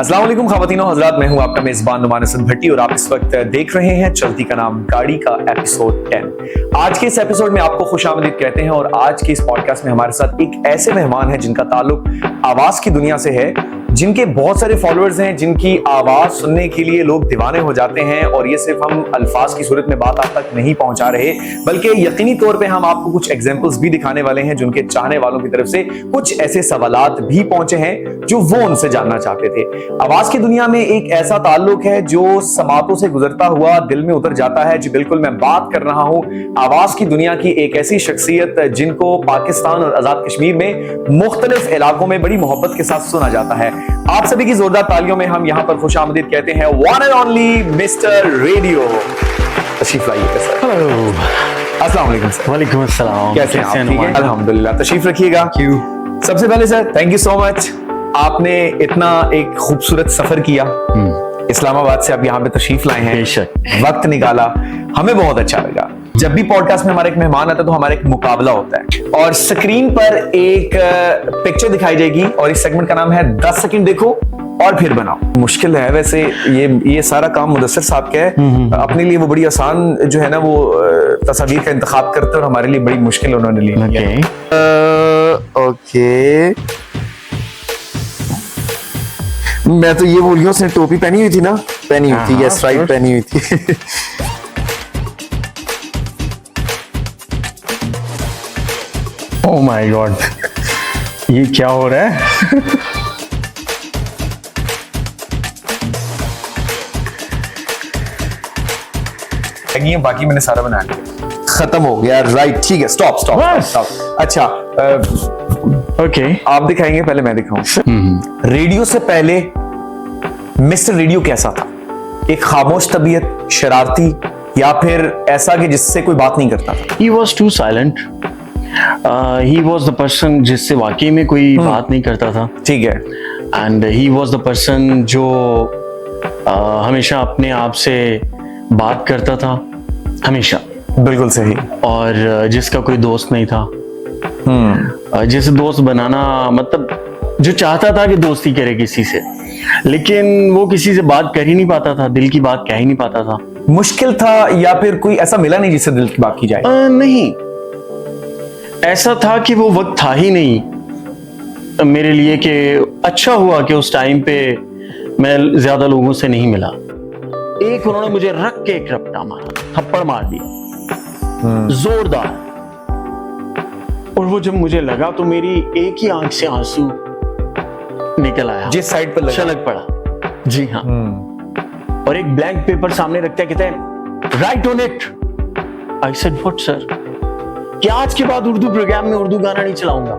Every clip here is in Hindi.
अस्सलाम वालेकुम ख़वातीनो हज़रात, मैं हूं आपका मेज़बान नुमान असद भट्टी और आप इस वक्त देख रहे हैं चलती का नाम गाड़ी का एपिसोड 10। आज के इस एपिसोड में आपको खुशामदीद कहते हैं और आज के इस पॉडकास्ट में हमारे साथ एक ऐसे मेहमान हैं जिनका ताल्लुक आवाज की दुनिया से है, जिनके बहुत सारे फॉलोअर्स हैं, जिनकी आवाज सुनने के लिए लोग दीवाने हो जाते हैं। और ये सिर्फ हम अल्फाज की सूरत में बात आप तक नहीं पहुंचा रहे, बल्कि यकीनी तौर पे हम आपको कुछ एग्जांपल्स भी दिखाने वाले हैं जिनके चाहने वालों की तरफ से कुछ ऐसे सवालात भी पहुंचे हैं जो वो उनसे जानना चाहते थे। आवाज की दुनिया में एक ऐसा ताल्लुक है जो समातों से गुजरता हुआ दिल में उतर जाता है। जी बिल्कुल, मैं बात कर रहा हूं आवाज की दुनिया की एक ऐसी शख्सियत जिनको पाकिस्तान और आजाद कश्मीर में मुख्तलिफ इलाकों में बड़ी मोहब्बत के साथ सुना जाता है। आप सभी की जोरदार तालियों में हम यहां पर खुशामदीद कहते हैं one and only mister radio. तशरीफ लाइए सर। हेलो, अस्सलाम वालेकुम सर। वालेकुम अस्सलाम। कैसे हैं आप? ठीक है, अल्हम्दुलिल्लाह। तशरीफ रखिएगा। सबसे पहले sir thank you so much, आपने इतना एक खूबसूरत सफर किया, इस्लामाबाद से आप यहाँ पे तशरीफ लाए हैं, वक्त निकाला, हमें बहुत अच्छा लगा। जब भी पॉडकास्ट में हमारा एक मेहमान आता है तो हमारा एक मुकाबला होता है और स्क्रीन पर एक पिक्चर दिखाई जाएगी और इस सेगमेंट का नाम है 10 सेकंड देखो और फिर बनाओ। मुश्किल है वैसे ये सारा काम मुदस्सिर साहब का है। अपने लिए वो बड़ी आसान जो है ना वो तस्वीर का इंतखाब करते हैं और हमारे लिए बड़ी मुश्किल उन्होंने ली है। ओके, मैं तो ये बोल गया, उसने टोपी पहनी हुई थी ना? पहनी हुई थी, यस राइट, पहनी हुई थी। ओह माय गॉड, ये क्या हो रहा है? बाकी मैंने सारा बना लिया, खत्म हो गया। राइट, ठीक है, स्टॉप स्टॉप स्टॉप। अच्छा, ओके, आप दिखाएंगे पहले मैं दिखाऊं? रेडियो से पहले मिस्टर रेडियो कैसा था? एक खामोश तबीयत, शरारती, या फिर ऐसा कि जिससे कोई बात नहीं करता था? He was too silent. He was the person जिससे वाकई में कोई बात नहीं करता था। ठीक है। And he was the person जो हमेशा अपने आप से बात करता था, हमेशा। बिल्कुल सही। और जिसका कोई दोस्त नहीं था। जिसे दोस्त बनाना मतलब जो चाहता था कि दोस्ती करे किसी से, लेकिन वो किसी से बात कर ही नहीं पाता था, दिल की बात कह ही नहीं पाता था। मुश्किल था या फिर कोई ऐसा मिला नहीं जिससे दिल की बात की जाए? नहीं, ऐसा था कि वो वक्त था ही नहीं मेरे लिए कि अच्छा हुआ कि उस टाइम पे मैं ज्यादा लोगों से नहीं मिला। एक उन्होंने मुझे रख के एक रपटा मारा, थप्पड़ मार दिया जोरदार, और वो जब मुझे लगा तो मेरी एक ही आंख से आंसू निकल आया, जिस साइड पर छलक पड़ा। जी हाँ। और एक ब्लैंक पेपर सामने रखते हैं, कहते हैं right on it. I said what sir? कि आज के बाद उर्दू प्रोग्राम में उर्दू गाना नहीं चलाऊंगा,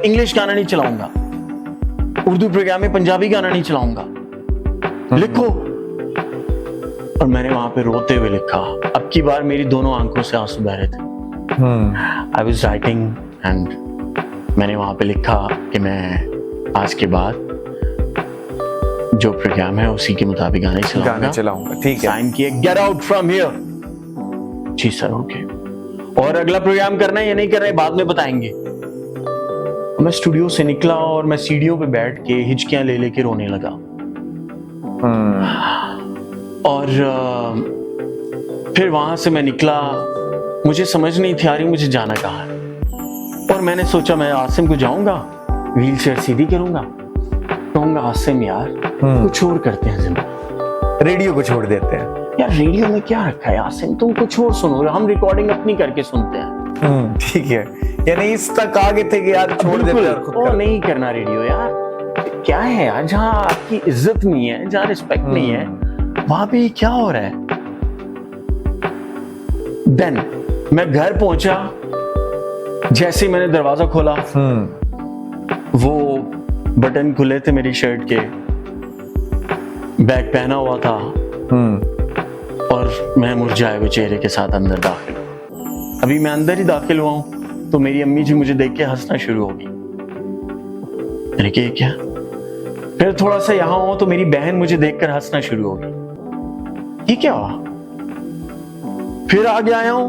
इंग्लिश गाना नहीं चलाऊंगा, उर्दू प्रोग्राम में पंजाबी गाना नहीं चलाऊंगा, लिखो। और मैंने वहां पे रोते हुए लिखा। अब की बार मेरी दोनों आंखों से आंसू बह रहे थे। आई वाज राइटिंग एंड मैंने वहां पे लिखा कि मैं आज के बाद जो प्रोग्राम है उसी के मुताबिक गाना चलाऊंगा। ठीक है। साइन किए, गेट आउट फ्रॉम हियर। जी सर, ओके। और अगला प्रोग्राम करना है या नहीं करना है बाद में बताएंगे। मैं स्टूडियो से निकला और मैं सीढ़ियों पे बैठ के हिचकियां ले लेके रोने लगा। और फिर वहां से मैं निकला, मुझे समझ नहीं थी आ रही मुझे जाना कहाँ है। और मैंने सोचा मैं आसिम को जाऊंगा, व्हील चेयर सीधी करूंगा, कहूंगा आसिम यार कुछ और करते हैं जिंदगी, रेडियो को छोड़ देते हैं। यार रेडियो में क्या रखा है आसिम, तुम कुछ और सुनो, हम रिकॉर्डिंग अपनी करके सुनते हैं। ठीक है, यानी इस तक आगे थे कि यार छोड़ देते हैं खुद कर। नहीं करना रेडियो यार, क्या है यार, जहाँ आपकी इज्जत नहीं है, जहाँ रिस्पेक्ट नहीं है, वहां पे क्या हो रहा है। देन मैं घर पहुंचा, जैसे ही मैंने दरवाजा खोला वो बटन खुले थे मेरी शर्ट के, बैग पहना हुआ था और मैं मुरझाए हुए चेहरे के साथ अंदर दाखिल हुआ। अभी मैं अंदर ही दाखिल हुआ हूं तो मेरी अम्मी जी मुझे देख के हंसना शुरू हो गई। मैंने कहा क्या? फिर थोड़ा सा यहां हुआ तो मेरी बहन मुझे देखकर हंसना शुरू हो गई। ये क्या हुआ? फिर आगे आया हूं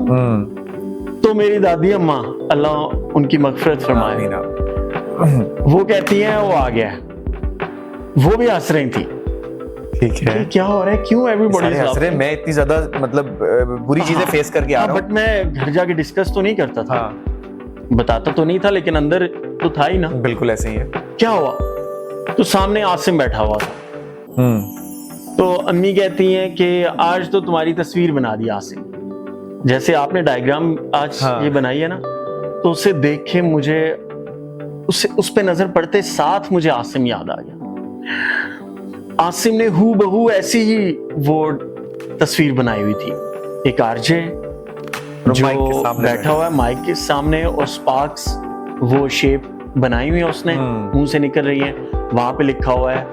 तो मेरी दादी अम्मा, अल्लाह उनकी मगफिरत फरमाए, वो कहती हैं वो आ गया। वो भी हंस रही थी। ठीक है, क्या हो रहा है, क्यों एवरीबॉडी सारे हंस रहे हैं, मैं इतनी ज्यादा मतलब बुरी चीजें फेस करके आ रहा हूँ। बट मैं घर जाके डिस्कस तो नहीं करता था, बताता तो नहीं था, लेकिन अंदर तो था ही ना। बिल्कुल ऐसे ही है। क्या हुआ, तो सामने आसिम बैठा हुआ था। तो अम्मी कहती हैं कि आज तो तुम्हारी तस्वीर बना दी आसिम, जैसे आपने डायग्राम आज ये बनाई है ना, तो उसे देख के मुझे उस पे नजर पड़ते साथ मुझे आसिम याद आ गया। आसिम ने हूबहू ऐसी ही वो तस्वीर बनाई हुई थी, एक आरजे जो बैठा हुआ है माइक के सामने और स्पार्क्स वो शेप बनाई हुई है उसने, मुंह से निकल रही है। वहां पे लिखा हुआ है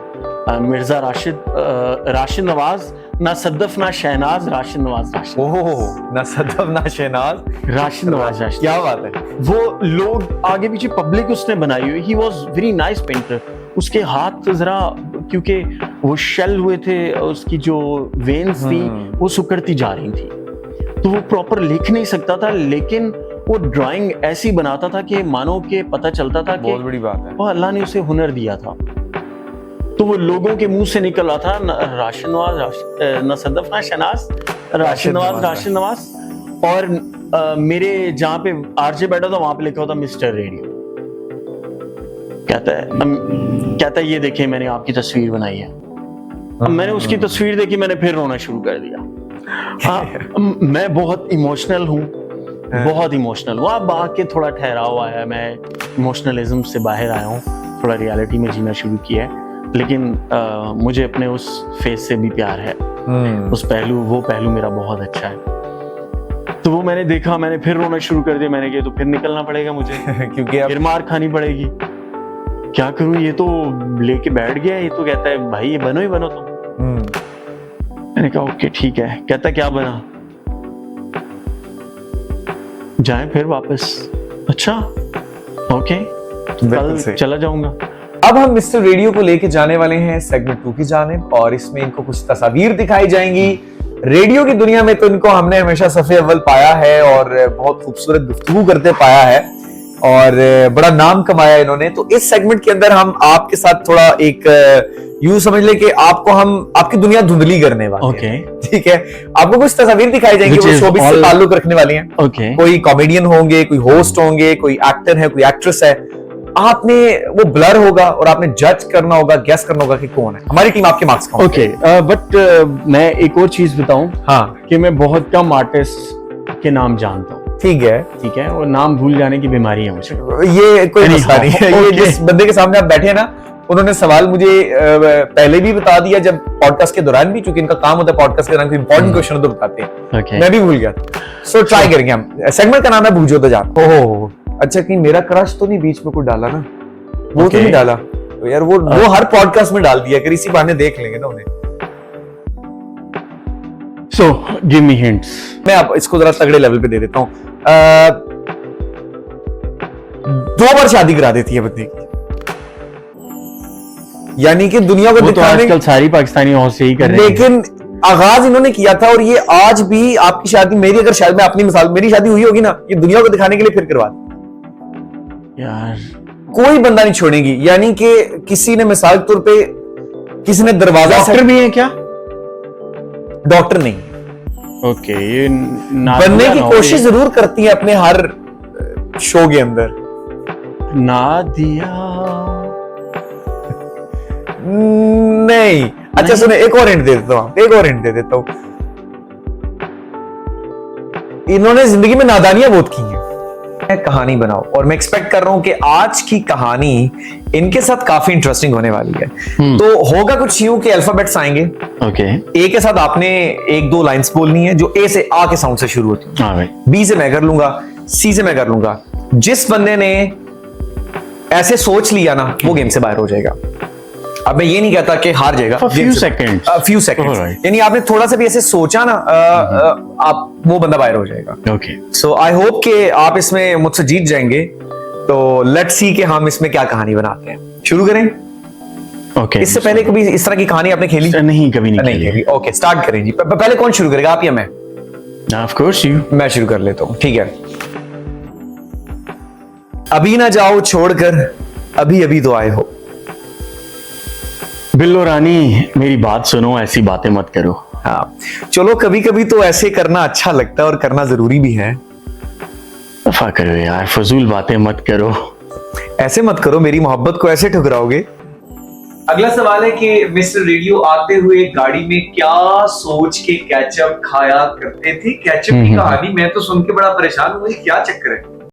मिर्जा राशिद नवाज, ना सद्दफ ना शहनाज, राशिद नवाज राशिद। ओह, ना सद्दफ ना शहनाज, राशिद नवाज राशिद। क्या बात है। वो लोग आगे पीछे पब्लिक उसने बनाई हुई। He was very nice painter. उसके हाथ जरा, क्योंकि वो शेल हुए थे, उसकी जो वेन्स थी वो सुकड़ती जा रही थी, तो वो प्रॉपर लिख नहीं सकता था, लेकिन वो ड्राइंग ऐसी बनाता था कि मानो के पता चलता था कि बहुत बड़ी बात है, वो अल्लाह ने उसे हुनर दिया था। तो वो लोगों के मुंह से निकल रहा था राशिद नवाज, न सद्दफ ना शहनाज, राशिद नवाज राशिद नवाज। और मेरे जहाँ पे आरजे बैठा था वहां पे लिखा होता मिस्टर रेडियो। कहता है ये देखिए मैंने आपकी तस्वीर बनाई है। मैंने उसकी तस्वीर देखी, मैंने फिर रोना शुरू कर दिया। मैं बहुत इमोशनल हूँ, बहुत इमोशनल हूँ। अब आके थोड़ा ठहरा हुआ है, मैं इमोशनलिज्म से बाहर आया हूँ, थोड़ा रियलिटी में जीना शुरू किया है। लेकिन मुझे अपने उस फेस से भी प्यार है, उस वो पहलू मेरा बहुत अच्छा है। तो वो मैंने देखा, मैंने फिर रोना शुरू कर दिया। मैंने कहा तो फिर निकलना पड़ेगा मुझे क्योंकि फिर मार खानी पड़ेगी। क्या करूं, ये तो लेके बैठ गया, ये तो कहता है भाई ये बनो ही बनो तुम। मैंने कहा ओके ठीक है। कहता क्या बना, जाएं फिर वापस। अच्छा ओके, कल चला जाऊंगा। अब हम मिस्टर रेडियो को लेके जाने वाले हैं सेगमेंट 2 की जानिब, और इसमें इनको कुछ तस्वीर दिखाई जाएंगी। रेडियो की दुनिया में तो इनको हमने हमेशा सफ़े अव्वल पाया है और बहुत खूबसूरत गुफ्तगू करते पाया है और बड़ा नाम कमाया इन्होंने। तो इस सेगमेंट के अंदर हम आपके साथ थोड़ा एक यूं समझ ले कि आपको हम आपकी दुनिया धुंधली करने वाले हैं। ठीक है, आपको कुछ तस्वीर दिखाई जाएंगी, वो शोबिस से ताल्लुक रखने वाली हैं। कोई कॉमेडियन होंगे, कोई होस्ट होंगे, कोई एक्टर है, कोई एक्ट्रेस है। आपने वो ब्लर होगा और आपने जज करना होगा, गेस करना होगा कि कौन है। हमारी टीम आपके मार्क्स का। ओके, बट मैं एक और चीज बताऊं, हाँ, कि मैं बहुत कम आर्टिस्ट के नाम जानता हूं। ठीक है, वो नाम भूल जाने की बीमारी है मुझे। ये कोई मसला नहीं है। ये जिस बंदे के सामने आप बैठे हैं ना, उन्होंने सवाल मुझे पहले भी बता दिया जब पॉडकास्ट के दौरान भी, क्योंकि इनका काम होता है पॉडकास्ट के दौरान कोई इंपॉर्टेंट क्वेश्चन तो बताते हैं। मैं भी भूल गया, सो ट्राई करेंगे हम। सेगमेंट का नाम है बूझो तो जान। ओहो, अच्छा, कि मेरा क्रश तो नहीं बीच में कोई डाला ना, वो तो नहीं डाला तो यार वो हर पॉडकास्ट में डाल दिया, इसी बहाने देख लेंगे ना उन्हें। So give me hints. मैं आप इसको जरा तगड़े लेवल पे दे देता हूँ। 2 बार शादी करा देती है बंदे की, यानी कि दुनिया को दिखाने, आजकल सारी पाकिस्तानी औरतें से ही कर रही हैं। लेकिन आगाज इन्होंने किया था और ये आज भी आपकी शादी, मेरी अगर शायद मैं अपनी मिसाल, मेरी शादी हुई होगी ना, ये दुनिया को दिखाने के लिए फिर करवा दी यार। कोई बंदा नहीं छोड़ेगी, यानी कि किसी ने मिसाल के तौर पे किसी ने दरवाजा, डॉक्टर भी है क्या? डॉक्टर नहीं, ओके, ये बनने की कोशिश जरूर करती है अपने हर शो के अंदर। नादिया नहीं, अच्छा सुने, एक और हिंट दे देता हूं, इन्होंने जिंदगी में नादानियां बहुत की हैं। कहानी बनाओ, और मैं एक्सपेक्ट कर रहा हूं कि आज की कहानी इनके साथ काफी इंटरेस्टिंग होने वाली है। तो होगा कुछ यूं कि अल्फाबेट्स आएंगे। ओके, ए के साथ आपने 1-2 लाइंस बोलनी है जो ए से, आ के साउंड से शुरू होती है। बी से मैं कर लूंगा, सी से मैं कर लूंगा। जिस बंदे ने ऐसे सोच लिया ना, वो गेम से बाहर हो जाएगा। अब मैं ये नहीं कहता कि हार जाएगा, फ्यू सेकंड्स, यानी आपने थोड़ा सा भी ऐसे सोचा ना, आप वो बंदा बाहर हो जाएगा। ओके, सो आई होप कि आप इसमें मुझसे जीत जाएंगे। तो लेट्स सी कि हम इसमें क्या कहानी बनाते हैं। शुरू करें? ओके, इससे पहले कभी इस तरह की कहानी आपने खेली? नहीं, कभी नहीं खेली। ओके, स्टार्ट करें जी। पहले कौन शुरू करेगा, आप या मैं? Of course you. मैं शुरू कर लेता हूँ, ठीक है। अभी ना जाओ छोड़कर, अभी अभी तो आए हो। बिल्लो रानी मेरी बात सुनो, ऐसी बातें मत करो। हाँ, चलो कभी कभी तो ऐसे करना अच्छा लगता है और करना जरूरी भी है। दफा करो यार, फजूल बातें मत करो। ऐसे मत करो, मेरी मोहब्बत को ऐसे ठुकराओगे। अगला सवाल है कि मिस्टर रेडियो आते हुए गाड़ी में क्या सोच के केचप खाया करते थे? केचप की कहानी मैं तो सुन के बड़ा परेशान हूँ, क्या चक्कर है?